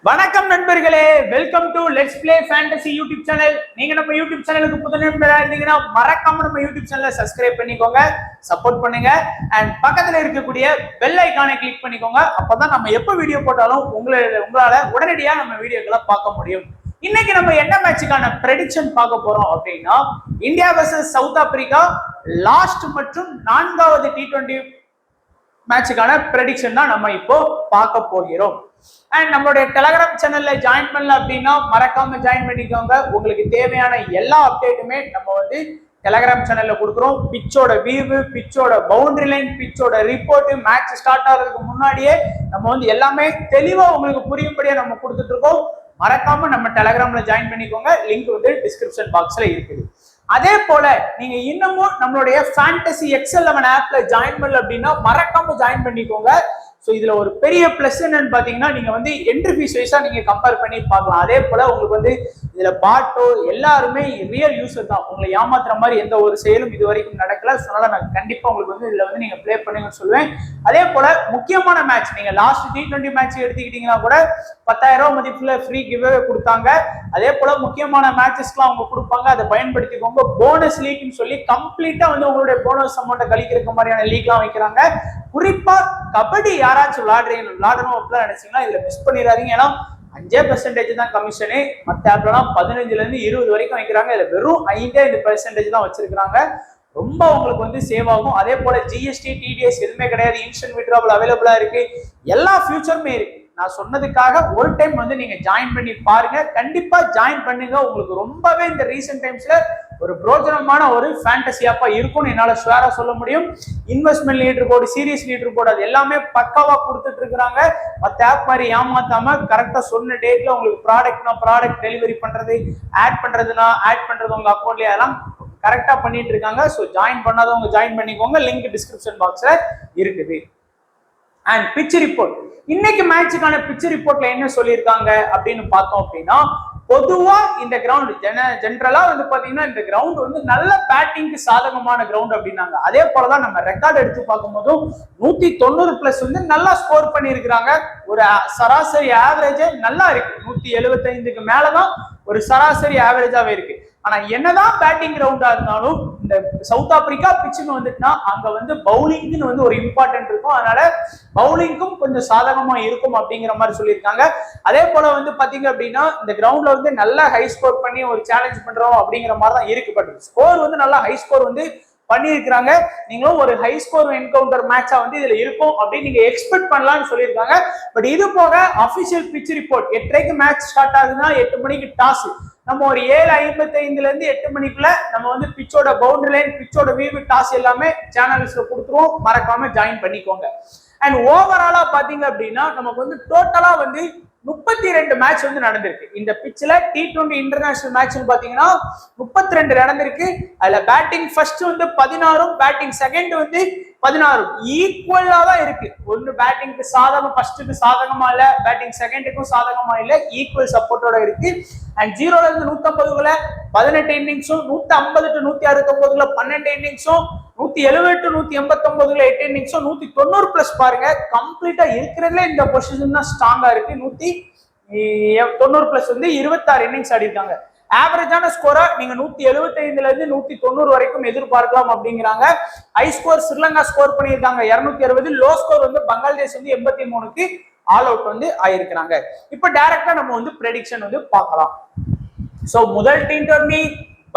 வணக்கம் நண்பர்களே, welcome to let's play fantasy YouTube channel. நீங்க நம்ம யூடியூப் சேனலுக்கு புது நண்பரா இருந்தீங்கன்னா மறக்காம நம்ம யூடியூப் சேனலை சப்ஸ்கிரைப் பண்ணிக்கோங்க, சப்போர்ட் பண்ணுங்க. அண்ட் பக்கத்துல இருக்கக்கூடிய பெல் ஐகானை கிளிக் பண்ணிக்கோங்க. அப்பதான் நம்ம எப்ப வீடியோ போட்டாலும் உங்களால உடனடியா நம்ம வீடியோக்களை பார்க்க முடியும். இன்னைக்கு நம்ம என்ன மேட்சுக்கான ப்ரெடிக்ஷன் பார்க்க போறோம் அப்படின்னா, India versus south Africa last மற்றும் 4வது T20 மேட்சுக்கான ப்ரெடிக்ஷன் தான் நம்ம இப்போ பார்க்க போகிறோம். அண்ட் நம்மளுடைய டெலகிராம் சேனல்ல ஜாயின் பண்ணல அப்படின்னா மறக்காம ஜாயின் பண்ணிக்கோங்க. உங்களுக்கு தேவையான எல்லா அப்டேட்டுமே நம்ம டெலகிராம் சேனல்ல கொடுக்குறோம். பிச்சோட வியூ, பிச்சோட பவுண்டரி லைன், பிச்சோட ரிப்போர்ட், மேட்ச் ஸ்டார்ட் ஆகிறதுக்கு முன்னாடியே நம்ம எல்லாமே தெளிவா உங்களுக்கு புரியும்படியா நம்ம கொடுத்துட்டு இருக்கோம். மறக்காம நம்ம டெலகிராம்ல ஜாயின் பண்ணிக்கோங்க. லிங்க் டிஸ்கிரிப்ஷன் பாக்ஸ்ல இருக்குது. அதே போல நீங்க இன்னமும் நம்மளுடைய ஃபேண்டசி XL11 ஆப்ல ஜாயின் பண்ணல அப்படின்னா மறக்காம ஜாயின் பண்ணிக்கோங்க. ஸோ இதுல ஒரு பெரிய பிளஸ் என்னன்னு பாத்தீங்கன்னா, நீங்க என்ட்ரி ஃபீஸ் வைஸா நீங்க கம்பேர் பண்ணி பார்க்கலாம். அதே போல உங்களுக்கு இதுல பாட்டோ எல்லாருமே ரியல் யூசர் தான். உங்களை ஏமாத்துற மாதிரி எந்த ஒரு செயலும் இது வரைக்கும் நடக்கல. அதனால நான் கண்டிப்பா உங்களுக்கு இதுல நீங்க பிளே பண்ணுங்கன்னு சொல்லுவேன். அதே போல முக்கியமான மேட்ச், நீங்க லாஸ்ட் T20 மேட்ச் எடுத்துக்கிட்டீங்கன்னா கூட 10,000 ரூபாய் மதிப்புல ஃப்ரீ கிவ்வே கொடுத்தாங்க. அதே போல முக்கியமான மேட்சஸ்லாம் அவங்க கொடுப்பாங்க, அதை பயன்படுத்திக்கோங்க. போனஸ் லீக்னு சொல்லி கம்ப்ளீட்டா உங்களுடைய போனஸ் அமௌண்ட்டை கழிக்கிற மாதிரியான லீக்லாம் வைக்கிறாங்க. குறிப்பா கபடி யாராச்சும் விளாடணும் அப்படிலாம் நினைச்சீங்கன்னா இதுல மிஸ் பண்ணிடாதீங்க. ஏன்னா 5% தான் கமிஷனு. மற்ற ஆப்லாம் 15ல இருந்து 20 வரைக்கும் வைக்கிறாங்க. இதுல வெறும் 5% தான் வச்சிருக்காங்க. ரொம்ப உங்களுக்கு சேவ் ஆகும். அதே போல GST TDS எதுவுமே கிடையாது. இன்ஸ்டன்ட் வித்ட்ராவல் அவைலபிளா இருக்கு. எல்லா ஃபியூச்சருமே இருக்கு. நான் சொன்னதுக்காக ஒரு டைம் நீங்க ஜாயின் பண்ணி பாருங்க. கண்டிப்பா ஜாயின் பண்ணுங்க. உங்களுக்கு ரொம்பவே இந்த ரீசெண்ட் டைம்ஸ்ல ஒரு பிரோஜனமான ஒரு ஃபேண்டசி ஆப்பா இருக்கும்னு என்னால ஷுவரா சொல்ல முடியும். Investment leaderboard, serious leaderboard, அது எல்லாமே பக்காவா கொடுத்துட்டு இருக்காங்க. மற்ற ஆப் மாதிரி ஏமாத்தாம கரெக்டா சொன்ன டேட்ல உங்களுக்கு ப்ராடக்ட் டெலிவரி பண்றது, ஆட் பண்றது உங்க அக்கௌண்ட்லயே அதெல்லாம் கரெக்டா பண்ணிட்டு இருக்காங்க. ஸோ ஜாயின் பண்ணாதவங்க ஜாயின் பண்ணிக்கோங்க. லிங்க் டிஸ்கிரிப்ஷன் பாக்ஸ்ல இருக்குது. அண்ட் பிச் ரிப்போர்ட், இன்னைக்கு மேட்சுக்கான பிச் ரிப்போர்ட்ல என்ன சொல்லியிருக்காங்க அப்படின்னு பார்த்தோம் அப்படின்னா, பொதுவா இந்த கிரவுண்ட் ஜெனரலா பாத்தீங்கன்னா இந்த கிரவுண்ட் நல்ல பேட்டிங்க்கு சாதகமான கிரவுண்ட் அப்படின்னாங்க. அதே போலதான் நம்ம ரெக்கார்ட் எடுத்து பார்க்கும் போதும் 190+ நல்லா ஸ்கோர் பண்ணியிருக்கிறாங்க. ஒரு சராசரி ஆவரேஜ் நல்லா இருக்கு. 175க்கு மேலதான் ஒரு சராசரி ஆவரேஜாவே இருக்கு. ஆனா என்னதான் பேட்டிங் கிரவுண்டா இருந்தாலும் இந்த சவுத் ஆப்பிரிக்கா பிச்சுன்னு வந்துட்டுனா அங்க பவுலிங்னு ஒரு இம்பார்ட்டன்ட் இருக்கும். அதனால பவுலிங்கும் கொஞ்சம் சாதகமா இருக்கும் அப்படிங்கிற மாதிரி சொல்லியிருக்காங்க. அதே போல பாத்தீங்க அப்படின்னா இந்த கிரவுண்ட்ல நல்லா ஹை ஸ்கோர் பண்ணி ஒரு சேலஞ்ச் பண்றோம் அப்படிங்கிற மாதிரி தான் இருக்கு. பட் ஸ்கோர் நல்லா ஹை ஸ்கோர் பண்ணியிருக்கிறாங்க. நீங்களும் ஒரு ஹை ஸ்கோர் என்கவுண்டர் மேட்சா இதுல இருக்கும் அப்படின்னு நீங்க எக்ஸ்பெக்ட் பண்ணலாம்னு சொல்லியிருக்காங்க. பட் இது போக அபிஷியல் பிச் ரிப்போர்ட் 8:30க்கு மேட்ச் ஸ்டார்ட் ஆகுதுன்னா 8 மணிக்கு டாஸ். நம்ம ஒரு 7:55ல இருந்து 8 மணிக்குள்ள நம்ம பிச்சோட பவுண்டரி லைன், பிச்சோட வியூ, டாஸ் எல்லாமே சேனல்ஸ்ல கொடுத்துருவோம். மறக்காம ஜாயின் பண்ணிக்கோங்க. அண்ட் ஓவராலா பாத்தீங்க அப்படின்னா நமக்கு டோட்டலா 32 மேட்ச் நடந்திருக்கு. இந்த பிட்ச்ல T20 இன்டர்நேஷனல் மேட்ச் பாத்தீங்கன்னா 32 நடந்திருக்கு. அதுல பேட்டிங் ஃபர்ஸ்ட் 16, பேட்டிங் செகண்ட் 16 ஈக்குவலா தான் இருக்கு. ஒன்னு பேட்டிங்க்கு சாதகம், ஃபர்ஸ்ட்டுக்கு சாதகமா இல்ல, பேட்டிங் செகண்டுக்கும் சாதகமா இல்ல, ஈக்குவல் சப்போர்ட்டோட இருக்கு. அண்ட் 0ல இருந்து 150ல 18 இன்னிங்ஸும், 150 to 169ல 12 இன்னிங்ஸும், 170 to 189ல 8 இன்னிங்ஸும், 190+ பாருங்க. கம்ப்ளீட்டா இருக்கிறதுல இந்த பொசிஷன் தான் ஸ்ட்ராங்கா இருக்கு. 190+ 26 இன்னிங்ஸ் ஆடிருக்காங்க. ஆவரேஜான ஸ்கோரா நீங்க 175ல இருந்து 190 வரைக்கும் எதிர்பார்க்கலாம் அப்படிங்கிறாங்க. ஹை ஸ்கோர் ஸ்ரீலங்கா ஸ்கோர் பண்ணியிருக்காங்க 260. லோ ஸ்கோர் பங்களாதேஷ் 83க்கு ஆல் அவுட் ஆயிருக்கிறாங்க. இப்ப டைரக்டா நம்ம ப்ரெடிக்ஷன் பார்க்கலாம். சோ முதல் T20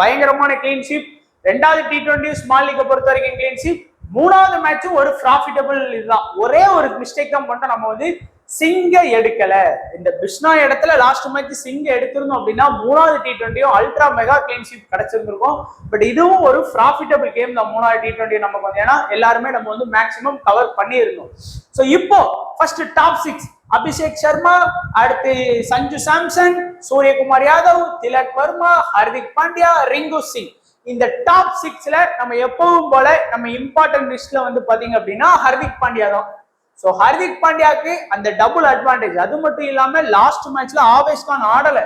பயங்கரமான கிளீன் ஷீட், 2வது T20 ஸ்மால் லீக் பொறுத்த வரைக்கும் கிளீன் ஷீட், 3வது மேட்சும் ஒரு ப்ராஃபிட்டபிள் இதுதான். ஒரே ஒரு மிஸ்டேக் தான் பண்ணிட்டோம், நம்ம சிங்க எடுக்கல. இந்த பிஷ்னா இடத்துல லாஸ்ட் மேட்ச் சிங்க எடுத்திருந்தோம் அப்படின்னா 3வது T20 ultra mega clean sheet கிடைச்சிருந்திருக்கும். பட் இதுவும் ஒரு ப்ராஃபிட்டபிள் கேம் தான் 3வது T20 நமக்கு. ஏன்னா எல்லாருமே நம்ம மேக்சிமம் கவர் பண்ணியிருந்தோம். ஸோ இப்போ ஃபர்ஸ்ட் டாப் 6 அபிஷேக் சர்மா, அடுத்து சஞ்சு சாம்சன், சூரியகுமார் யாதவ், திலக் வர்மா, ஹர்திக் பாண்டியா, ரிங்கு சிங். இந்த டாப் 6ல நம்ம எப்பவும் போல நம்ம இம்பார்ட்டன்ட் லிஸ்ட்ல பாத்தீங்க அப்படின்னா ஹர்திக் பாண்டியா தான். சோ ஹர்திக் பாண்டியாக்கு அந்த டபுள் அட்வான்டேஜ். அது மட்டும் இல்லாம லாஸ்ட் மேட்ச்ல ஆவேஷ் கான் ஆடல,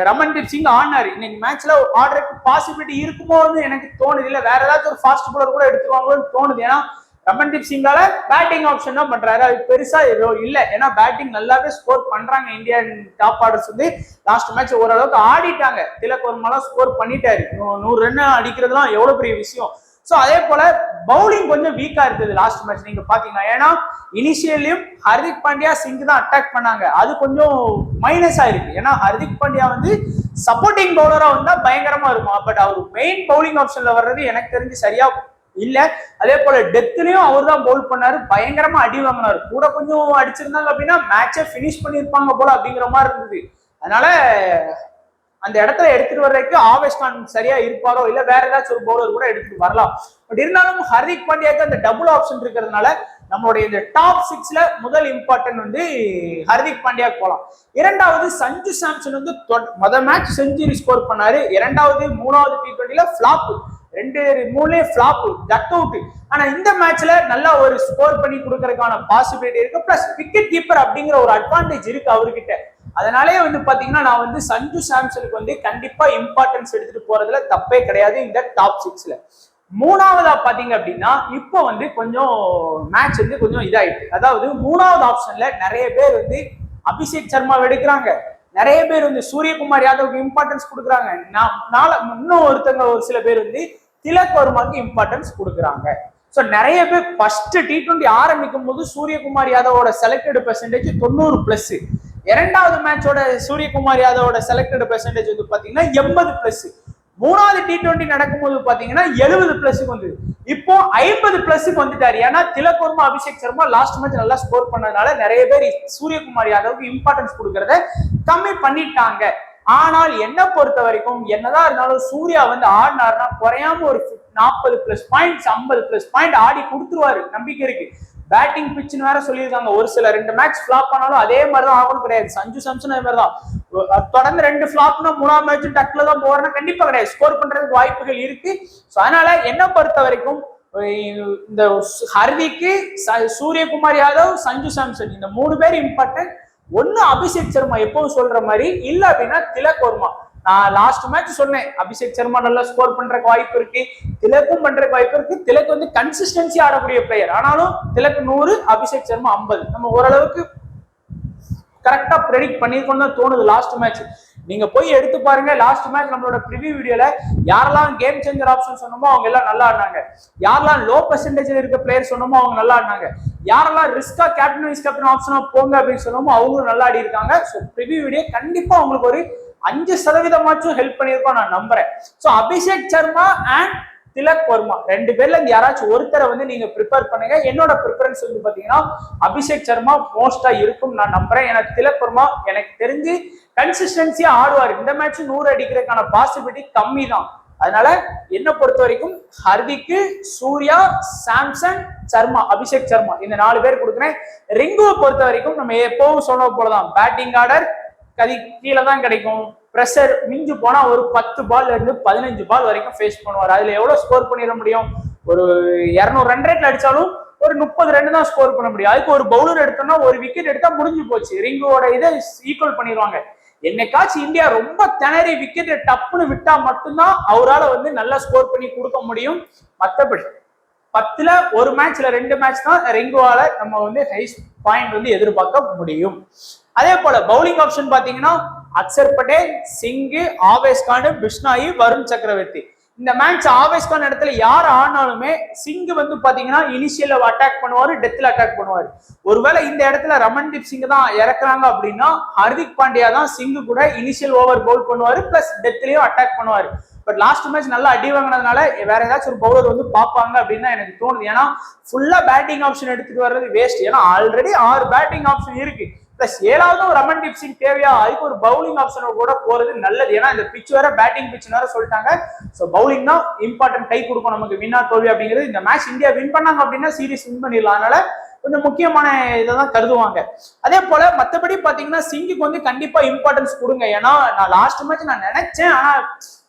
ரமன்தீப் சிங் ஆடினாரு. இன்னைக்கு மேட்ச்ல ஆடுறதுக்கு பாசிபிலிட்டி இருக்குமோன்னு எனக்கு தோணுது. இல்ல வேற ஏதாச்சும் ஒரு ஃபாஸ்ட் பவுலர் கூட எடுத்துருவாங்களோன்னு தோணுது. ஏன்னா ரமன்தீப் சிங்கால பேட்டிங் ஆப்ஷன் தான் பண்றாரு. அது பெருசா ஏதோ இல்ல, ஏன்னா பேட்டிங் நல்லாவே ஸ்கோர் பண்றாங்க இந்தியன் டாப் ஆர்டர்ஸ் வந்து. லாஸ்ட் மேட்ச் ஓரளவுக்கு ஆடிட்டாங்க. திலக் வர்மாலாம் ஸ்கோர் பண்ணிட்டாரு. 100 ரன் அடிக்கிறதுலாம் எவ்வளவு பெரிய விஷயம். சோ அதே போல பவுலிங் கொஞ்சம் வீக்கா இருந்தது லாஸ்ட் மேட்ச் நீங்க பாத்தீங்கன்னா. ஏன்னா இனிஷியலியும் ஹர்திக் பாண்டியா சிங் தான் அட்டாக் பண்ணாங்க. அது கொஞ்சம் மைனஸ் ஆயிருக்கு. ஏன்னா ஹர்திக் பாண்டியா வந்து சப்போர்ட்டிங் பவுலரா வந்தா பயங்கரமா இருக்கும். பட் அவர் மெயின் பவுலிங் ஆப்ஷன்ல வர்றது எனக்கு தெரிஞ்சு சரியா இல்ல. அதே போல டெத்லயும் அவர் தான் பவுல் பண்ணாரு. பயங்கரமா அடி வாங்கினாரு. கூட கொஞ்சம் அடிச்சிருந்தாங்க அப்படின்னா மேட்சை பினிஷ் பண்ணிருப்பாங்க போல அப்படிங்கிற மாதிரி இருந்தது. அதனால அந்த இடத்துல எடுத்துட்டு வர்றதுக்கு ஆவேஷ் கான் சரியா இருப்பாரோ இல்ல வேற ஏதாச்சும் ஒரு பவுலர் கூட எடுத்துட்டு வரலாம். பட் இருந்தாலும் ஹர்திக் பாண்டியாக்கு அந்த டபுள் ஆப்ஷன் இருக்கிறதுனால நம்மளுடைய இந்த டாப் 6ல முதல் இம்பார்ட்டன்ட் வந்து ஹர்திக் பாண்டியாக்கு போலாம். இரண்டாவது சஞ்சு சாம்சன் வந்து முதல் மேட்ச் செஞ்சுரி ஸ்கோர் பண்ணாரு. இரண்டாவது மூணாவது T20ல பிளாப், 2-3 பிளாப், டக் அவுட். ஆனா இந்த மேட்ச்ல நல்லா ஒரு ஸ்கோர் பண்ணி கொடுக்கறதுக்கான பாசிபிலிட்டி இருக்கு. பிளஸ் விக்கெட் கீப்பர் அப்படிங்கிற ஒரு அட்வான்டேஜ் இருக்கு அவர்கிட்ட. அதனாலே வந்து பாத்தீங்கன்னா நான் வந்து சஞ்சு சாம்சனுக்கு வந்து கண்டிப்பா இம்பார்ட்டன்ஸ் எடுத்துட்டு போறதுல தப்பே கிடையாது இந்த டாப் 6ல. மூணாவதா பாத்தீங்க அப்படின்னா இப்போ வந்து கொஞ்சம் மேட்ச் வந்து கொஞ்சம் இதாயிட்டு. அதாவது மூணாவது ஆப்ஷன்ல நிறைய பேர் வந்து அபிஷேக் சர்மாவை எடுக்கிறாங்க. நிறைய பேர் வந்து சூரியகுமார் யாதவுக்கு இம்பார்ட்டன்ஸ் கொடுக்குறாங்க. இன்னும் ஒரு சில பேர் வந்து திலக் வர்மாக்கு இம்பார்ட்டன்ஸ் கொடுக்குறாங்க. ஸோ நிறைய பேர் ஃபர்ஸ்ட் T20 ஆரம்பிக்கும் போது சூரியகுமார் யாதவோட செலக்டட் பெர்சன்டேஜ் 90+. இரண்டாவது மேட்சோட சூரியகுமார் யாதவோட செலக்டட் பெர்சன்டேஜ் வந்து பாத்தீங்கன்னா 80+. மூணாவது T20 நடக்கும்போது பாத்தீங்கன்னா 70+க்கு வந்து இப்போ 50+க்கு வந்துட்டாரு. ஏன்னா திலக் வர்மா அபிஷேக் சர்மா லாஸ்ட் மேட்ச் நல்லா ஸ்கோர் பண்ணதுனால நிறைய பேர் சூரியகுமார் யாதவுக்கு இம்பார்ட்டன்ஸ் கொடுக்கறத கம்மி பண்ணிட்டாங்க. ஆனால் என்ன பொறுத்த வரைக்கும் என்னதான் இருந்தாலும் சூர்யா வந்து ஆடினார்னா குறையாம ஒரு 40+ பாயிண்ட்ஸ் 50+ பாயிண்ட் ஆடி கொடுத்துருவாரு, நம்பிக்கை இருக்கு. பேட்டிங் பிச்சுன்னு வேற சொல்லியிருக்காங்க. ஒரு சில 2 மேட்ச் ஃபிளாப் ஆனாலும் அதே மாதிரிதான் ஆகணும் கிடையாது. சஞ்சு சாம்சன் அதே மாதிரிதான் தொடர்ந்து 2 ஃபிளாப்னா 3ஆம் மேட்ச் டக்ல தான் போறேன்னா கண்டிப்பா கிடையாது. ஸ்கோர் பண்றதுக்கு வாய்ப்புகள் இருக்கு. அதனால என்ன பொறுத்த வரைக்கும் இந்த ஹர்திக்கு, சூரியகுமார் யாதவ், சஞ்சு சாம்சன் இந்த 3 பேர் இம்பார்ட்டன்ட். ஒண்ணு அபிஷேக் சர்மா எப்பவும் சொல்ற மாதிரி, இல்ல அப்படின்னா திலக் வர்மா. நான் லாஸ்ட் மேட்ச் சொன்னேன் அபிஷேக் சர்மா நல்லா ஸ்கோர் பண்றதுக்கு வாய்ப்பு இருக்கு, திலக்கும் பண்றதுக்கு வாய்ப்பு இருக்கு. திலக் வந்து கன்சிஸ்டன்சி ஆடக்கூடிய பிளேயர். ஆனாலும் திலக் 100, அபிஷேக் சர்மா 50. நம்ம ஓரளவுக்கு கரெக்டா ப்ரெடிக்ட் பண்ணிருக்கோம்னு தான் தோணுது. லாஸ்ட் மேட்ச் நீங்க போய் எடுத்து பாருங்க. லாஸ்ட் மேட்ச் நம்மளோட ப்ரிவியூ வீடியோல யாரெல்லாம் கேம் சேஞ்சர் ஆப்ஷன் சொன்னோமோ அவங்க எல்லாம் நல்லா ஆடினாங்க. யாரெல்லாம் லோ பெர்சன்டேஜ்ல இருக்க பிளேயர் சொன்னோமோ அவங்க நல்லா ஆடினாங்க. யாரெல்லாம் ரிஸ்கா கேப்டன் வைஸ் கேப்டன் ஆப்ஷனா போங்க அப்படின்னு சொன்னோமோ அவங்களும் நல்லா ஆடி இருக்காங்க. ஸோ ப்ரிவியூ வீடியோ கண்டிப்பா உங்களுக்கு ஒரு 5% ஹெல்ப் பண்ணிருக்கோம் நான் நம்புறேன். ஸோ அபிஷேக் சர்மா அண்ட் திலக் வர்மா 2 பேர்ல இருந்து யாராச்சும் ஒருத்தரை வந்து நீங்க ப்ரிப்பேர் பண்ணுங்க. என்னோட ப்ரிஃபரன்ஸ் வந்து பாத்தீங்கன்னா அபிஷேக் சர்மா மோஸ்டா இருக்கும் நான் நம்புறேன். ஏன்னா திலக் வர்மா எனக்கு தெரிஞ்சு கன்சிஸ்டன்சியா ஆடுவார். இந்த மேட்ச் 100 அடிக்கிறதுக்கான பாசிபிலிட்டி கம்மி தான். அதனால என்ன பொறுத்த வரைக்கும் ஹர்திக்கு, சூர்யா, சாம்சன், சர்மா, அபிஷேக் சர்மா இந்த 4 பேர் கொடுக்குறேன். ரிங்குவை பொறுத்த வரைக்கும் நம்ம எப்பவும் சொன்ன போலதான் பேட்டிங் ஆர்டர் கீழே தான் கிடைக்கும். பிரஷர் மிஞ்சு போனா ஒரு 10 பால்ல இருந்து 15 பால் வரைக்கும் ஃபேஸ் பண்ணுவார். அதுல எவ்வளவு ஸ்கோர் பண்ணிட முடியும்? ஒரு 200 ரன் ரேட்ல அடிச்சாலும் ஒரு 30 ரன் தான் ஸ்கோர் பண்ண முடியும். அதுக்கு ஒரு பவுலர் எடுத்தோம்னா ஒரு விக்கெட் எடுத்தா முடிஞ்சு போச்சு. ரிங்குவோட இதை ஈக்குவல் பண்ணிடுவாங்க. என்னைக்காச்சும் இந்தியா ரொம்ப திணறி விக்கெட் டப்புன்னு விட்டா மட்டும்தான் அவரால் வந்து நல்லா ஸ்கோர் பண்ணி கொடுக்க முடியும். மற்றபடி 10ல ஒரு மேட்ச்ல 2 மேட்ச் தான் ரிங்குவால நம்ம வந்து ஹைஸ்ட் பாயிண்ட் வந்து எதிர்பார்க்க முடியும். அதே போல பவுலிங் ஆப்ஷன் பாத்தீங்கன்னா அக்சர் பட்டேல், சிங், ஆவேஷ் கான், பிஷ்னாயி, வருண் சக்கரவர்த்தி. இந்த மேட்ச் ஆவேஷ் கான் இடத்துல யார் ஆனாலுமே சிங் வந்து பாத்தீங்கன்னா இனிஷியல் அட்டாக் பண்ணுவாரு, டெத்ல அட்டாக் பண்ணுவாரு. ஒருவேளை இந்த இடத்துல ரமன்தீப் சிங் தான் இறக்குறாங்க அப்படின்னா ஹர்திக் பாண்டியா தான் சிங் கூட இனிஷியல் ஓவர் பவுல் பண்ணுவாரு, பிளஸ் டெத்லயும் அட்டாக் பண்ணுவாரு. பட் லாஸ்ட் மேட்ச் நல்லா அடி வாங்கினதுனால வேற ஏதாச்சும் ஒரு பவுலர் வந்து பார்ப்பாங்க அப்படின்னு எனக்கு தோணுது. ஏன்னா ஃபுல்லா பேட்டிங் ஆப்ஷன் எடுத்துட்டு வர்றது வேஸ்ட். ஏன்னா ஆல்ரெடி 6 பேட்டிங் ஆப்ஷன் இருக்கு. பிளஸ் 7வது ஒரு ரமன்தீப் சிங் தேவையா? அதுக்கு ஒரு பவுலிங் ஆப்ஷன் கூட போறது நல்லது. ஏன்னா இந்த பிச் வேற பேட்டிங் பிச் வேற சொல்லிட்டாங்க. ஸோ பவுலிங் தான் இம்பார்ட்டன்ட், கை கொடுக்கும் நமக்கு வின்னா தோல்வி அப்படிங்கிறது. இந்த மேட்ச் இந்தியா வின் பண்ணாங்க அப்படின்னா சீரீஸ் வின் பண்ணிடலாம். அதனால கொஞ்சம் முக்கியமான இதை தான் கருதுவாங்க. அதே போல மற்றபடி பாத்தீங்கன்னா சிங்குக்கு வந்து கண்டிப்பா இம்பார்ட்டன்ஸ் கொடுங்க. ஏன்னா நான் லாஸ்ட் மேட்ச் நான் நினைச்சேன், ஆனா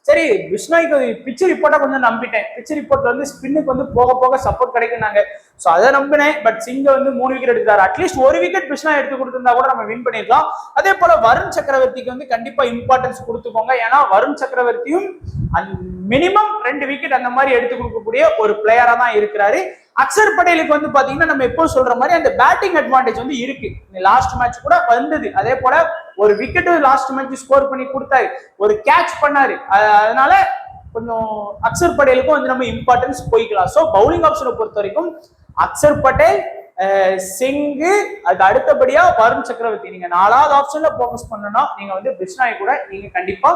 சரி விஷ்ணாய்க்கு பிச்சு ரிப்போர்ட்டா கொஞ்சம் நம்பிட்டேன். பிச்சு ரிப்போர்ட்ல வந்து ஸ்பின்னுக்கு வந்து போக போக சப்போர்ட் கிடைக்குனாங்க. ஸோ அதை நம்பினேன். பட் சிங்க வந்து 3 விக்கெட் எடுத்தாரு. அட்லீஸ்ட் 1 விக்கெட் விஷ்ணா எடுத்து கொடுத்திருந்தா கூட நம்ம வின் பண்ணிருக்கலாம். அதே போல வருண் சக்கரவர்த்திக்கு வந்து கண்டிப்பா இம்பார்ட்டன்ஸ் கொடுத்துக்கோங்க. ஏன்னா வருண் சக்கரவர்த்தியும் மினிமம் 2 விக்கெட் அந்த மாதிரி எடுத்து கொடுக்கக்கூடிய ஒரு பிளேயரா தான் இருக்கிறாரு. அக்சர் பட்டேலுக்கு வந்து பாத்தீங்கன்னா நம்ம எப்போ சொல்ற மாதிரி அந்த பேட்டிங் அட்வான்டேஜ் வந்து இருக்கு. லாஸ்ட் மேட்ச் கூட வந்தது. அதே போல ஒரு விக்கெட் லாஸ்ட் மேட்ச் ஸ்கோர் பண்ணி கொடுத்தாரு, ஒரு கேட்ச் பண்ணாரு. அதனால கொஞ்சம் அக்சர் பட்டேலுக்கும் வந்து நம்ம இம்பார்ட்டன்ஸ் போய்க்கலாம். ஸோ பவுலிங் ஆப்ஷனை பொறுத்த வரைக்கும் அக்சர் பட்டேல், சிங்கு, அதுக்கு அடுத்தபடியா வருண் சக்கரவர்த்தி. நீங்க 4வது ஆப்ஷன்ல போக்கஸ் பண்ணணும்னா நீங்க வந்து பிஷ்னாய் கூட நீங்க கண்டிப்பா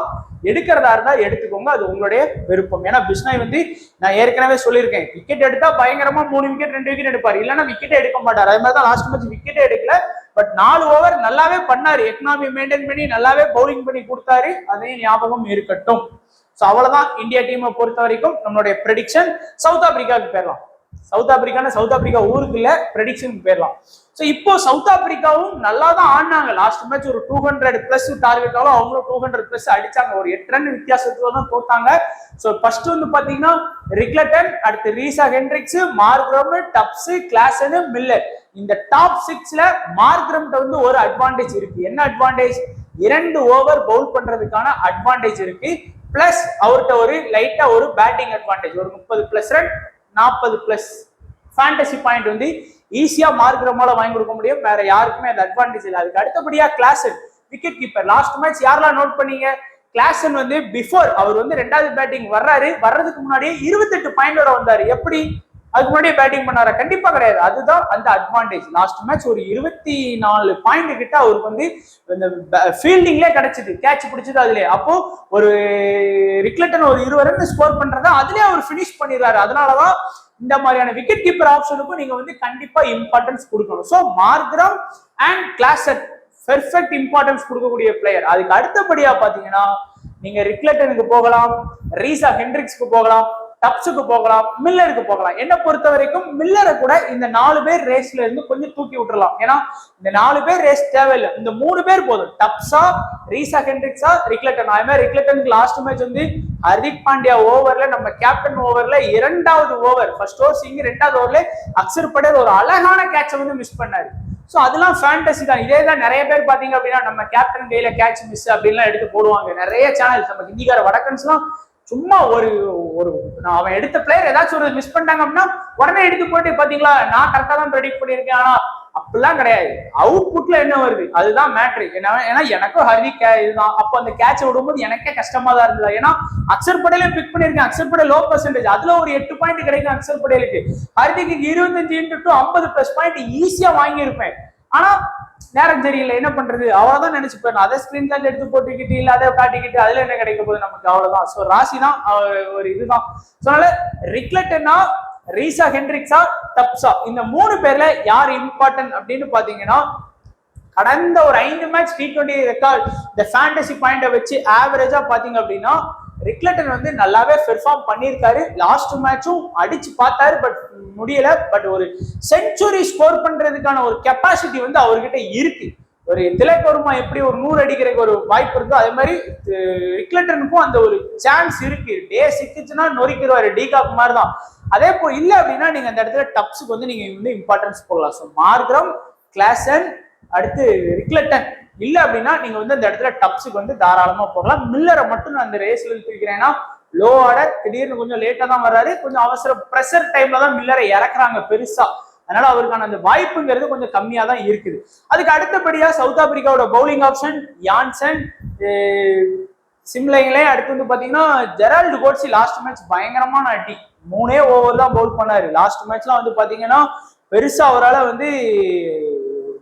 எடுக்கிறதா இருந்தா எடுத்துக்கோங்க, அது உங்களுடைய விருப்பம். ஏன்னா பிஷ்னாய் வந்து நான் ஏற்கனவே சொல்லியிருக்கேன், விக்கெட் எடுத்தா பயங்கரமா 3 விக்கெட் 2 விக்கெட் எடுப்பாரு, இல்லைன்னா விக்கெட்டே எடுக்க மாட்டாரு. அதே மாதிரி தான் லாஸ்ட் மேட்ச் விக்கெட்டே எடுக்கல, பட் 4 ஓவர் நல்லாவே பண்ணாரு, எக்கனாமி மெயின்டைன் பண்ணி நல்லாவே பவுலிங் பண்ணி கொடுத்தாரு. அதையும் ஞாபகம் இருக்கட்டும். ஸோ அவ்வளவுதான் இந்தியா டீமை பொறுத்த வரைக்கும் நம்மளுடைய ப்ரெடிக்ஷன். சவுத் ஆப்பிரிக்காவுக்கு போயிடலாம். சவுத் ஆப்பிரிக்கா ஊருக்கு இல்ல, ப்ரெடிக்ஷனுக்கு போயிடலாம். ஸோ இப்போ சவுத் ஆப்பிரிக்காவும் நல்லா தான் ஆடினாங்க. லாஸ்ட் மேட்ச் ஒரு 200+ டார்கெட்டாலும் அவங்களும் 200+ அடிச்சாங்க. ஒரு 8 ரன் வித்தியாசத்துல தான் தோத்தாங்க. ஸோ ஃபர்ஸ்ட் வந்து பாத்தீங்கன்னா ரிக்லட்டன், அடுத்து Reeza Hendricks, Markram, Stubbs, Klaasen, Miller. இந்த டாப் 6ல மார்க்ரம் வந்து ஒரு அட்வான்டேஜ் இருக்கு. என்ன அட்வான்டேஜ்? 2 ஓவர் பவுல் பண்றதுக்கான அட்வான்டேஜ் இருக்கு. பிளஸ் அவர்கிட்ட ஒரு லைட்டா ஒரு பேட்டிங் அட்வான்டேஜ், ஒரு 30+ ரன் 40+ ஃபேண்டசி பாயிண்ட் வந்து ஈஸியா மார்க்ரமால வாங்கி கொடுக்க முடியும். வேற யாருக்குமே அந்த அட்வான்டேஜ் இல்லை. அதுக்கு அடுத்தபடியா Klaasen, wicket keeper. Last match யாரெல்லாம் நோட் பண்ணீங்க? கிளாசன் வந்து பிஃபோர் அவர் வந்து 2வது பேட்டிங் வர்றதுக்கு முன்னாடியே 28 பாயிண்டோட வந்தாரு. எப்படி? அதுக்கு முன்னாடியே பேட்டிங் பண்ணாரா? கண்டிப்பா கிடையாது. அதுதான் அந்த அட்வான்டேஜ். லாஸ்ட் மேட்ச் ஒரு 24 பாயிண்ட் கிட்ட அவருக்கு வந்து இந்த ஃபீல்டிங்லேயே கிடைச்சது, கேட்ச் பிடிச்சது அதுல. அப்போ ஒரு ரிக்லட்டன் ஒரு 20 ரன் ஸ்கோர் பண்றதா அதுலயே அவர் பினிஷ் பண்ணிடுறாரு. அதனாலதான் இந்த மாதிரியான விக்கெட் கீப்பர் ஆப்ஷனுக்கும் நீங்க வந்து கண்டிப்பா இம்பார்ட்டன்ஸ் கொடுக்கணும். So Markram and Klaasen perfect importance கொடுக்கக்கூடிய பிளேயர். அதுக்கு அடுத்தபடியா பாத்தீங்கன்னா நீங்க ரிக்லட்டனுக்கு போகலாம், ரீசா ஹெண்ட்ரிக்ஸ்க்கு போகலாம், டப்ஸுக்கு போகலாம், மில்லருக்கு போகலாம். என்ன பொறுத்த வரைக்கும் மில்லரை கூட இந்த 4 பேர் ரேஸ்ல இருந்து கொஞ்சம் தூக்கி விட்டுறலாம். ஏன்னா இந்த 4 பேர் ரேஸ் தேவையில்லை, இந்த 3 பேர் போதும். டப்ஸா, ரீசா ஹெண்ட்ரிக்ஸா, ரிக்லட்டன். அதே மாதிரி ரிக்லட்டனுக்கு லாஸ்ட் மேட்ச் வந்து ஹர்திக் பாண்டியா ஓவர்ல, நம்ம கேப்டன் ஓவர்ல 2வது ஓவர், ஃபர்ஸ்ட் ஓவர் சிங், 2வது ஓவர்ல அக்சர் பட்டேல் ஒரு அழகான கேட்சை வந்து மிஸ் பண்ணாரு. ஸோ அதெல்லாம் ஃபேண்டசி தான். இதே தான் நிறைய பேர் பாத்தீங்க அப்படின்னா நம்ம கேப்டன் கையில கேட்ச் மிஸ் அப்படின்லாம் எடுத்து போடுவாங்க. நிறைய சேனல்ஸ் நம்ம ஹிந்திக்கார வடக்கன்ஸ்லாம் சும்மா ஒரு அவன் எடுத்த பிளேயர் ஏதாச்சும் ஒரு மிஸ் பண்ணிட்டாங்க அப்படின்னா உடனே எடுத்து போட்டு பாத்தீங்களா நான் கரெக்டா தான் ப்ரெடிக்ட் பண்ணியிருக்கேன். ஆனா அப்படிலாம் கிடையாது. அவுட்புட்ல என்ன வருது அதுதான் மேட்ரு. ஏன்னா எனக்கும் ஹர்திக் இதுதான். அப்போ அந்த கேட்சை விடும்போது எனக்கே கஷ்டமா தான் இருந்தது. ஏன்னா அக்சர் பட்டேலே பிக் பண்ணிருக்கேன். அக்சர் பட்டேல் லோ பர்சன்டேஜ், அதுல ஒரு 8 பாயிண்ட் கிடைக்கும் அக்சர் பட்டேலுக்கு. ஹர்திக்கு 25 × 50+ பாயிண்ட் ஈஸியா வாங்கியிருப்பேன். ஆனா நேரம் சரியில்லை, என்ன பண்றது, அவ்வளவுதான் நினைச்சு போயிடும். அதை ஸ்கிரீன்ஷாட் எடுத்து போட்டுக்கிட்டு இல்ல அதை காட்டிக்கிட்டு அதுல என்ன கிடைக்க போகுது நமக்கு, அவ்வளவுதான். ஸோ ராசி தான் ஒரு இதுதான். ஸோ அதனால ரிக்லட்டனா, ரீசா ஹெண்ட்ரிக்ஸா, டப்ஸா, இந்த 3 பேர்ல யார் இம்பார்ட்டன்ட் அப்படின்னு பாத்தீங்கன்னா கடந்த ஒரு 5 மேட்ச் T20 ரெக்கார்ட் இந்த ஃபேண்டசி பாயிண்ட வச்சு ஆவரேஜா பாத்தீங்க அப்படின்னா ரிக்லட்டன் வந்து நல்லாவே பெர்ஃபார்ம் பண்ணியிருக்காரு. லாஸ்ட் மேட்சும் அடிச்சு பார்த்தாரு, பட் முடியல. பட் ஒரு செஞ்சுரி ஸ்கோர் பண்றதுக்கான ஒரு கெப்பாசிட்டி வந்து அவர்கிட்ட இருக்கு. ஒரு திலக் வர்மா எப்படி ஒரு 100 அடிக்கிறதுக்கு ஒரு வாய்ப்பு இருக்கோ அதே மாதிரி ரிக்லட்டனுக்கும் அந்த ஒரு சான்ஸ் இருக்கு. டே சிக்கிச்சுன்னா நொறிக்கிறாரு, டிகாக் மாதிரி தான். அதே போல் இல்லை அப்படின்னா நீங்க அந்த இடத்துல டப்ஸுக்கு வந்து நீங்க வந்து இம்பார்ட்டன்ஸ் போகலாம். ஸோ மார்க்ரம், கிளாசன், அடுத்து ரிக்லட்டன் இல்ல அப்படின்னா நீங்க வந்து அந்த இடத்துல டப்ஸுக்கு வந்து தாராளமா போகலாம். மில்லரை மட்டும் நான் அந்த ரேஸ்ல இருக்கிறேன்னா லோ ஆர்டர், திடீர்னு கொஞ்சம் லேட்டா தான் வர்றாரு, கொஞ்சம் அவசர ப்ரெஷர் டைம்ல தான் மில்லரை இறக்குறாங்க பெருசா. அதனால அவருக்கான அந்த வாய்ப்புங்கிறது கொஞ்சம் கம்மியா தான் இருக்குது. அதுக்கு அடுத்தபடியா சவுத் ஆப்பிரிக்காவோட பவுலிங் ஆப்ஷன் யான்சன், சிம்லைங்களே. அடுத்து வந்து பாத்தீங்கன்னா ஜெரால்டு கோட்ஸி லாஸ்ட் மேட்ச் பயங்கரமான அடி, 3 ஓவர் தான் பவுல் பண்ணாரு. லாஸ்ட் மேட்ச்லாம் வந்து பாத்தீங்கன்னா பெருசா அவரால் வந்து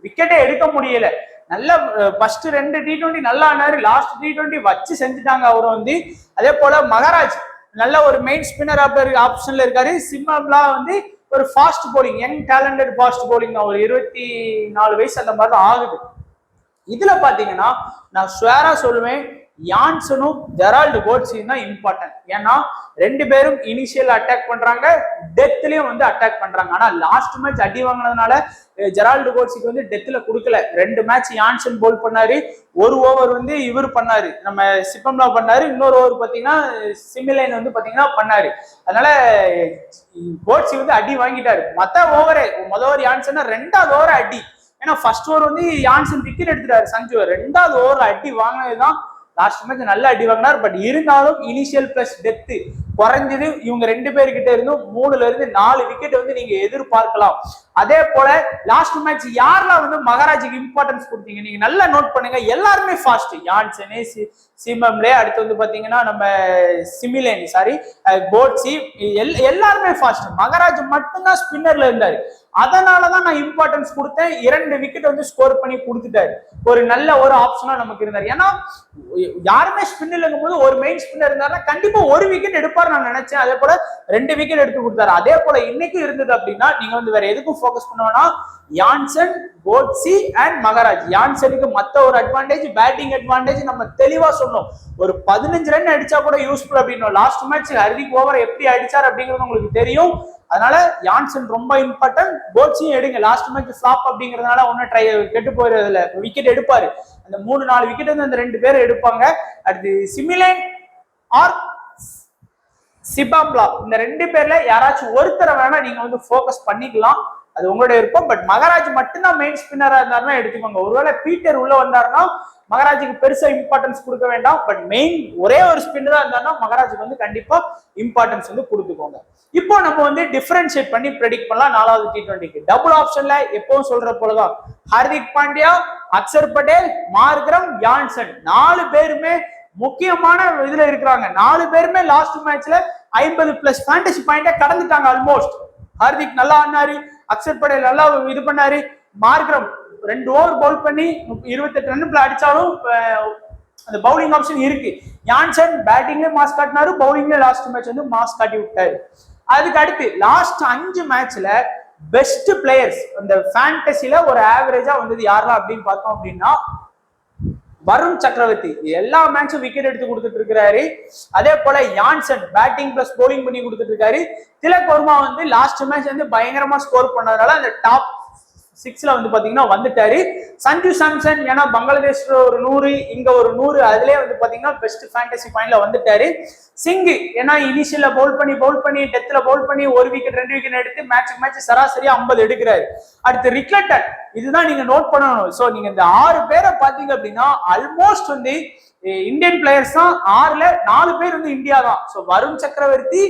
விக்கெட்டே எடுக்க முடியல. நல்ல ஃபர்ஸ்ட் 2 T20 நல்லா ஆனாரு, லாஸ்ட் T20 வச்சு செஞ்சுட்டாங்க அவரை வந்து. அதே போல மகாராஜ் நல்ல ஒரு மெயின் ஸ்பின்னர் ஆப்ஷன்ல இருக்காரு. சிம்மம்லா வந்து ஒரு fast bowling, young talented fast bowling, ஒரு 24 வயசு அந்த மாதிரி தான் ஆகுது. இதுல பாத்தீங்கன்னா நான் ஷுவரா சொல்லுவேன் யான்சனும் ஜெரால்டு கோட்ஸியும் தான் இம்பார்ட்டன்ட். ஏன்னா 2 பேரும் இனிஷியல் அட்டாக் பண்றாங்க, டெத்லயும் வந்து அட்டாக் பண்றாங்க. ஆனா லாஸ்ட் மேட்ச் அடி வாங்கினதுனால ஜெரால்டு கோட்ஸிக்கு வந்து டெத்ல கொடுக்கல. 2 மேட்ச் யான்சன் போல் பண்ணாரு, 1 ஓவர் வந்து இவர் பண்ணாரு, நம்ம சிப்பம்லா பண்ணாரு, இன்னொரு ஓவர் பாத்தீங்கன்னா சிமிலைன் வந்து பாத்தீங்கன்னா பண்ணாரு. அதனால கோட்ஸி வந்து அடி வாங்கிட்டாரு. மத்த ஓவரே முதல் ஓவர் யான்சன், 2வது ஓவர் அடி. ஏன்னா ஃபர்ஸ்ட் ஓவர் வந்து யான்சன் விக்கெட் எடுத்துட்டாரு சஞ்சு, 2வது ஓவர் அடி வாங்கினதுதான். லாஸ்ட் மேட்ச் நல்ல அடி வாங்கினார். பட் இருந்தாலும் இனிஷியல் பிளஸ் டெத்து குறைஞ்சது இவங்க 2 பேர்கிட்ட இருந்தும் 3ல இருந்து 4 விக்கெட் வந்து நீங்க எதிர்பார்க்கலாம். அதே போல லாஸ்ட் மேட்ச் யாரெல்லாம் வந்து மகாராஜுக்கு இம்பார்ட்டன்ஸ் கொடுத்தீங்க நீங்க நல்லா நோட் பண்ணுங்க. எல்லாருமே ஃபாஸ்ட். யான்சனே, சிமம்லே, அடுத்து வந்து பாத்தீங்கன்னா நம்ம சிமிலேன் போட்சி எல்லாருமே ஃபாஸ்ட். மகாராஜ் மட்டும்தான் ஸ்பின்னர்ல இருந்தாரு. அதனாலதான் நான் இம்பார்ட்டன்ஸ் கொடுத்தேன். 2 விக்கெட் வந்து ஸ்கோர் பண்ணி கொடுத்துட்டாரு. ஒரு நல்ல ஒரு ஆப்ஷனா நமக்கு இருந்தாரு. ஏன்னா யாருமே ஸ்பின்னில் இருக்கும் போது ஒரு மெயின் ஸ்பின்னர் இருந்தாருன்னா கண்டிப்பா ஒரு விக்கெட் எடுப்பாரு நான் நினைச்சேன். அதே போல 2 விக்கெட் எடுத்து கொடுத்தாரு. அதே போல இன்னைக்கு இருந்தது அப்படின்னா நீங்க வந்து வேற எதுக்கும் போக்கஸ் பண்ணுவோம்னா யான்சன், போட்சி அண்ட் மகாராஜ். யான்சனுக்கு மத்த ஒரு அட்வான்டேஜ், பேட்டிங் அட்வான்டேஜ் நம்ம தெளிவா சொன்னோம். ஒரு 15 ரன் அடிச்சா கூட யூஸ்ஃபுல் அப்படின்னு. லாஸ்ட் மேட்ச் ஹர்திக் ஓவர் எப்படி அடிச்சார் அப்படிங்கிறது உங்களுக்கு தெரியும். அதனால யான்சன் ரொம்ப இம்பார்ட்டன்ட். போட்சியும் எடுங்க. லாஸ்ட் மேட்ச் ஃபிளாப் அப்படிங்கிறதுனால ஒன்னும் கெட்டு போயிருதுல விக்கெட் எடுப்பாரு. அந்த 3-4 விக்கெட் வந்து அந்த 2 பேரும் எடுப்பாங்க. அடுத்து சிமிலேன் ஆர் சிபாம்லா, இந்த 2 பேர்ல யாராச்சும் ஒருத்தரை வேணா நீங்க வந்து போக்கஸ் பண்ணிக்கலாம். அது உங்களுடைய விருப்பம். பட் மகாராஜ் மட்டும்தான் மெயின் ஸ்பின்னரா இருந்தாருன்னா எடுத்துக்கோங்க. ஒருவேளை பீட்டர் உள்ள வந்தாருன்னா மகாராஜுக்கு பெருசா இம்பார்ட்டன்ஸ் கொடுக்க வேண்டாம். பட் மெயின் ஒரே ஒரு ஸ்பின்னரா இருந்தாருன்னா மகாராஜுக்கு வந்து கண்டிப்பா இம்பார்ட்டன்ஸ் வந்து கொடுத்துக்கோங்க. இப்போ நம்ம வந்து டிஃபரன்ஷியேட் பண்ணி ப்ரெடிக்ட் பண்ணலாம் 4வது T20க்கு. டபுள் ஆப்ஷன்ல எப்பவும் சொல்ற போலதான் ஹார்திக் பாண்டியா, அக்சர் பட்டேல், மார்க்ரம், யான்சன் 4 பேருமே முக்கியமான இதுல இருக்கிறாங்க. 4 பேருமே லாஸ்ட் மேட்ச்ல 50+ ஃபேண்டசி பாயிண்ட கடந்துட்டாங்க ஆல்மோஸ்ட். ஹார்திக் நல்லா ஆடினாரு, அக்சர் பட்டேல் நல்லா இது பண்ணாரு, மார்க்ரம் 2 ஓவர் பவுல் பண்ணி 28 ரன்னுக்குள்ள அடிச்சாலும் அந்த பவுலிங் ஆப்ஷன் இருக்கு. யான்சன் பேட்டிங்ல மாஸ் காட்டினாரு, பவுலிங்ல லாஸ்ட் மேட்ச் வந்து மாஸ் காட்டி விட்டாரு. அதுக்கு அடுத்து லாஸ்ட் 5 மேட்ச்ல பெஸ்ட் பிளேயர்ஸ் அந்த ஃபேண்டசில ஒரு ஆவரேஜா வந்தது யாரெல்லாம் அப்படின்னு பார்த்தோம் அப்படின்னா வருண் சக்கரவர்த்தி எல்லா மேட்சும் விக்கெட் எடுத்து கொடுத்துட்டு இருக்காரு. அதே போல யான்சன் பேட்டிங் பிளஸ் போலிங் பண்ணி கொடுத்துட்டு இருக்காரு. திலக் வர்மா வந்து லாஸ்ட் மேட்ச் வந்து பயங்கரமா ஸ்கோர் பண்ணதுனால அந்த டாப் 6ல வந்து பாத்தீங்கன்னா வந்துட்டாரு. சஞ்சு சாம்சன் ஏன்னா பங்களாதேஷ்ல ஒரு 100, இங்க ஒரு 100, அதுலயே வந்து பாத்தீங்கன்னா பெஸ்ட் ஃபேண்டசி பாயிண்ட்ல வந்துட்டாரு. சிங் ஏன்னா இனிஷியல்ல பவுல் பண்ணி டெத்ல பவுல் பண்ணி 1 விக்கெட் 2 விக்கெட் எடுத்து மேட்ச் சராசரியா 50 எடுக்கிறாரு. அடுத்து ரிக்லெட்டர், இதுதான் நீங்க நோட் பண்ணணும். சோ நீங்க இந்த 6 பேரை பாத்தீங்க அப்படின்னா ஆல்மோஸ்ட் வந்து இந்தியன் பிளேயர்ஸ் தான். 6ல 4 பேர் வந்து இந்தியா தான். சோ வருண் சக்கரவர்த்தி,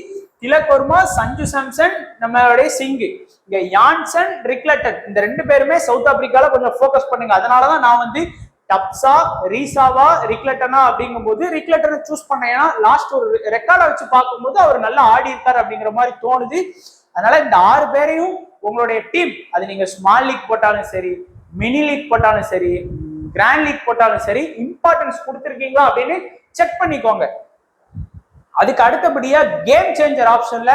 திலக் வர்மா, சஞ்சு சாம்சன், நம்மளுடைய சிங், இங்க யான்சன், ரிக்லெட்டன் இந்த 2 பேருமே சவுத் ஆப்பிரிக்கால கொஞ்சம் போக்கஸ் பண்ணுங்க. அதனாலதான் நான் வந்து டப்ஸா, ரீசாவா, ரிக்லெட்டனா அப்படிங்கும் போது ரிக்லெட்டனை சூஸ் பண்ணேன். ஏன்னா லாஸ்ட் ஒரு ரெக்கார்டை வச்சு பார்க்கும்போது அவர் நல்லா ஆடி இருக்காரு அப்படிங்கிற மாதிரி தோணுது. அதனால இந்த 6 பேரையும் உங்களுடைய டீம், அது நீங்க ஸ்மால் லீக் போட்டாலும் சரி, மினி லீக் போட்டாலும் சரி, கிராண்ட் லீக் போட்டாலும் சரி, இம்பார்ட்டன்ஸ் கொடுத்துருக்கீங்களா அப்படின்னு செக் பண்ணிக்கோங்க. அதுக்கு அடுத்தபடியா கேம் சேஞ்சர் ஆப்ஷன்ல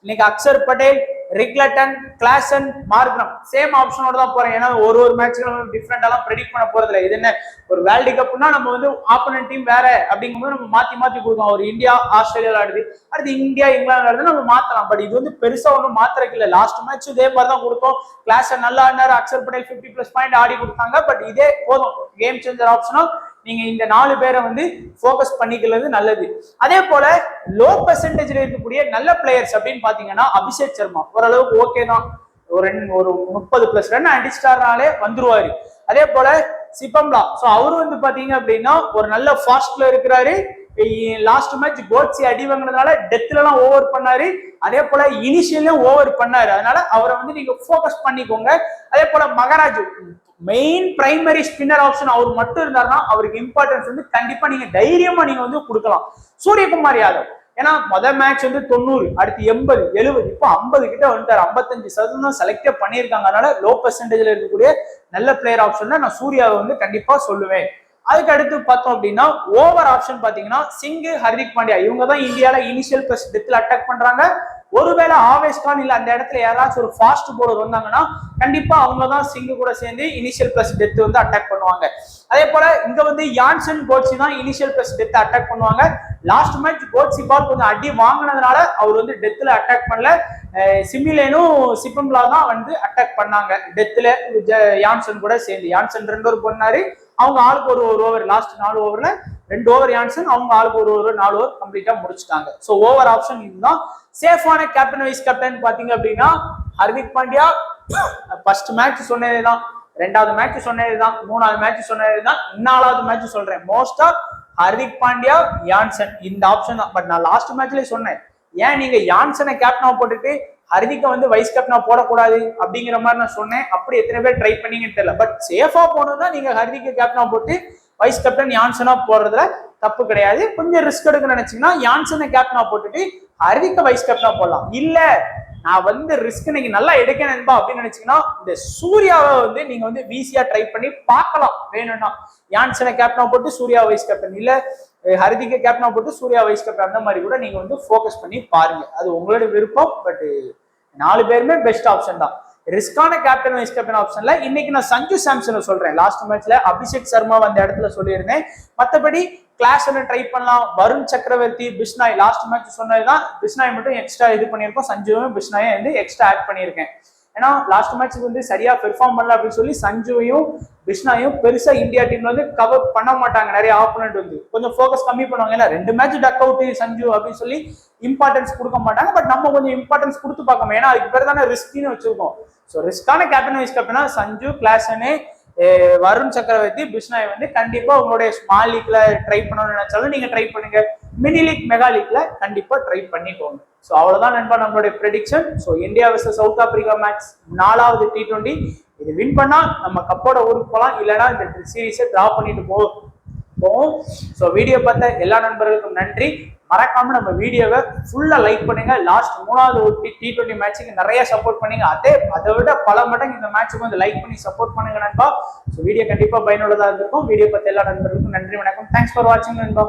இன்னைக்கு Axar Patel, Rickelton, Klaasen, Markram same ஆப்ஷனோட தான் போறேன். ஏன்னா ஒரு மேட்ச்களும் டிஃப்ரெண்டாலாம் ப்ரெடிக்ட் பண்ண போறது இல்லை. இது என்ன ஒரு வேர்ல்டு கப்னா நம்ம வந்து ஆப்போனன்ட் டீம் வேற அப்படிங்கும்போது நம்ம மாத்தி கொடுக்கலாம். ஒரு இந்தியா ஆஸ்திரேலியாவில் ஆடுது, அடுத்து இந்தியா இங்கிலாந்து ஆடுது, நம்ம மாத்தலாம். பட் இது வந்து பெருசா ஒன்றும் மாத்திரக்கு இல்லை. லாஸ்ட் மேட்ச் இதே மாதிரி தான் கொடுத்தோம். கிளாசன் நல்லா ஆடினாரு, அக்சர் பட்டேல் 50+ பாயிண்ட் ஆடி கொடுத்தாங்க. பட் இதே போதும். கேம் சேஞ்சர் ஆப்ஷனா நீங்க இந்த 4 பேரை வந்து போக்கஸ் பண்ணிக்கிறது நல்லது. அதே போல லோ பெர்சன்டேஜ்ல இருக்கக்கூடிய நல்ல பிளேயர்ஸ் அப்படின்னு பாத்தீங்கன்னா அபிஷேக் சர்மா ஓரளவுக்கு ஓகே தான். ஒரு 30+ ரன் அடிச்சிட்டாருனாலே வந்துருவாரு. அதே போல சிபம்லா, சோ அவரு வந்து பாத்தீங்க அப்படின்னா ஒரு நல்ல ஃபாஸ்ட்ல இருக்கிறாரு. லாஸ்ட் மேட்ச் கோட்சி அடி வாங்கினதுனால டெத்ல எல்லாம் ஓவர் பண்ணாரு. அதே போல இனிஷியலும் ஓவர் பண்ணாரு. அதனால அவரை வந்து நீங்க போக்கஸ் பண்ணிக்கோங்க. அதே போல Maharaj main primary spinner option அவர் மட்டும் இருந்தாருன்னா அவருக்கு இம்பார்ட்டன்ஸ் வந்து கண்டிப்பா நீங்க தைரியமா நீங்க வந்து கொடுக்கலாம். சூரியகுமார் யாதவ் ஏன்னா முதல் மேட்ச் வந்து 90, அடுத்து 80, 70, இப்போ 50 கிட்ட வந்துட்டாரு. 55% செலக்டே பண்ணியிருக்காங்க. அதனால லோ பெர்சன்டேஜ்ல இருக்கக்கூடிய நல்ல பிளேயர் ஆப்ஷன் தான் நான் சூர்யாவை வந்து கண்டிப்பா சொல்லுவேன். அதுக்கு அடுத்து பார்த்தோம் அப்படின்னா ஓவர் ஆப்ஷன் பாத்தீங்கன்னா சிங், ஹர்திக் பாண்டியா இவங்க தான் இந்தியால இனிஷியல் பிளஸ் டெத்ல அட்டாக் பண்றாங்க. ஒருவேளை ஆவேஸ் கான் இல்ல அந்த இடத்துல யாராச்சும் ஒரு ஃபாஸ்ட் போலர் வந்தாங்கன்னா கண்டிப்பா அவங்க தான் சிங் கூட சேர்ந்து இனிஷியல் பிளஸ் டெத் வந்து அட்டாக் பண்ணுவாங்க. அதே போல இங்க வந்து யான்சன், கோட்சி தான் இனிஷியல் பிளஸ் டெத் அட்டாக் பண்ணுவாங்க. லாஸ்ட் மேட்ச் கோட்சி பால் கொஞ்சம் அடி வாங்கினதுனால அவர் வந்து டெத்ல அட்டாக் பண்ணல. சிமிலேனும் சிபம்லா தான் வந்து அட்டாக் பண்ணாங்க டெத்ல யான்சன் கூட சேர்ந்து. யான்சன் 2 ஓவர் பண்ணாரு. அவங்க ஆளுக்கு ஒரு ஓவர், லாஸ்ட் 4 ஓவர்ல 2 ஓவர் யான்சன், அவங்க ஆளுக்கு ஒரு ஓவர் 4 ஓவர் கம்ப்ளீட்டா முடிச்சுட்டாங்க. சோ ஓவர் ஆப்ஷன் இதுதான். சேஃபான கேப்டன் வைஸ் கேப்டன் பாத்தீங்க அப்படின்னா ஹர்திக் பாண்டியா ஃபர்ஸ்ட் மேட்ச் சொன்னதுதான், 2வது மேட்ச் சொன்னதுதான், 3வது மேட்ச் சொன்னதுதான், 4வது மேட்ச் சொல்றேன். மோஸ்டா ஹர்திக் பாண்டியா, யான்சன் இந்த ஆப்ஷன் தான். பட் நான் லாஸ்ட் மேட்ச்லயே சொன்னேன் ஏன் நீங்க யான்சனை கேப்டனா போட்டுட்டு ஹர்திக்கை வந்து வைஸ் கேப்டனா போடக்கூடாது அப்படிங்கிற மாதிரி நான் சொன்னேன். அப்படி எத்தனை பேர் ட்ரை பண்ணீங்கன்னு தெரியல. பட் சேஃபா போனதுன்னா நீங்க ஹர்திக்கை கேப்டனா போட்டு வைஸ் கேப்டன் யான்சனா போடுறதுல தப்பு கிடையாது. கொஞ்சம் ரிஸ்க் எடுக்க நினைச்சீங்கன்னா யான்சனை கேப்டனா போட்டுட்டு ஹர்திக்கை வைஸ் கேப்டனா போடலாம். இல்ல நான் வந்து ரிஸ்க் இன்னைக்கு நல்லா எடுக்கணும்பா அப்படின்னு நினைச்சீங்கன்னா இந்த சூர்யாவை வந்து நீங்க வந்து வீசியா ட்ரை பண்ணி பார்க்கலாம். வேணும்னா யான்சனை கேப்டனா போட்டு சூர்யா வைஸ் கேப்டன், இல்ல ஹர்திக்கை கேப்டனா போட்டு சூர்யா வைஸ் கேப்டன், அந்த மாதிரி கூட நீங்க வந்து ஃபோக்கஸ் பண்ணி பாருங்க. அது உங்களோட விருப்பம். பட் 4 பேருமே பெஸ்ட் ஆப்ஷன் தான். ரிஸ்கான கேப்டன் வைஸ் கேப்டன் ஆப்ஷன்ல இன்னைக்கு நான் சஞ்சு சாம்சனை சொல்றேன். லாஸ்ட் மேட்ச்ல அபிஷேக் சர்மா அந்த இடத்துல சொல்லியிருந்தேன். மற்றபடி கிளாஸ் ட்ரை பண்ணலாம். வருண் சக்கரவர்த்தி, பிஷ்னாய் லாஸ்ட் மேட்ச் சொன்னதுதான். பிஷ்னாய் மட்டும் எக்ஸ்ட்ரா இது பண்ணியிருக்கோம். சஞ்சுவையும் பிஷ்னாயும் வந்து எக்ஸ்ட்ரா ஆட் பண்ணியிருக்கேன். ஏன்னா லாஸ்ட் மேட்ச்சுக்கு வந்து சரியா பெர்ஃபார்ம் பண்ணல அப்படின்னு சொல்லி சஞ்சுவையும் பிஷ்னாயும் பெருசா இந்தியா டீம்ல வந்து கவர் பண்ண மாட்டாங்க. நிறைய ஆப்போனன்ட் வந்து கொஞ்சம் ஃபோக்கஸ் கம்மி பண்ணுவாங்க. ஏன்னா 2 மேட்ச் டக் அவுட் சஞ்சு அப்படின்னு சொல்லி இம்பார்ட்டன்ஸ் கொடுக்க மாட்டாங்க. பட் நம்ம கொஞ்சம் இம்பார்ட்டன்ஸ் கொடுத்து பார்க்கணும். ஏன்னா அதுக்கு பேர் தானே ரிஸ்க்னு வச்சிருக்கோம். ஸோ ரிஸ்கான கேப்டன் வைஸ் கேப்டனா சஞ்சு, கிளாசனு, வருண் சக்கரவர்த்தி, பிஷ்னாய் வந்து கண்டிப்பா உங்களுடைய ஸ்மால் லீக்ல ட்ரை பண்ணணும்னு நினைச்சாலும் நீங்க ட்ரை பண்ணுங்க. மினி லீக், மெகா லீக்ல கண்டிப்பா ட்ரை பண்ணிக்கோங்க. ஸோ அவ்வளவுதான் நண்பா நம்மளுடைய prediction. So India versus south Africa match 4வது T20. இது வின் பண்ணா நம்ம கப்போட ஊருக்கு போகலாம். இல்லைன்னா இந்த சீரீஸை டிரா பண்ணிட்டு போவோம். ஸோ வீடியோ பார்த்த எல்லா நண்பர்களுக்கும் நன்றி. மறக்காம நம்ம வீடியோவை ஃபுல்லா லைக் பண்ணுங்க. லாஸ்ட் 3வது T20 மேட்சுக்கு நிறைய சப்போர்ட் பண்ணுங்க. அதை விட பல மடங்கு இந்த மேட்சுக்கு வந்து லைக் பண்ணி சப்போர்ட் பண்ணுங்க நண்பா. ஸோ வீடியோ கண்டிப்பா பயனுள்ளதா இருந்திருக்கும். வீடியோ பார்த்த எல்லா நண்பர்களுக்கும் நன்றி, வணக்கம். தேங்க்ஸ் ஃபார் வாட்சிங் நண்பா.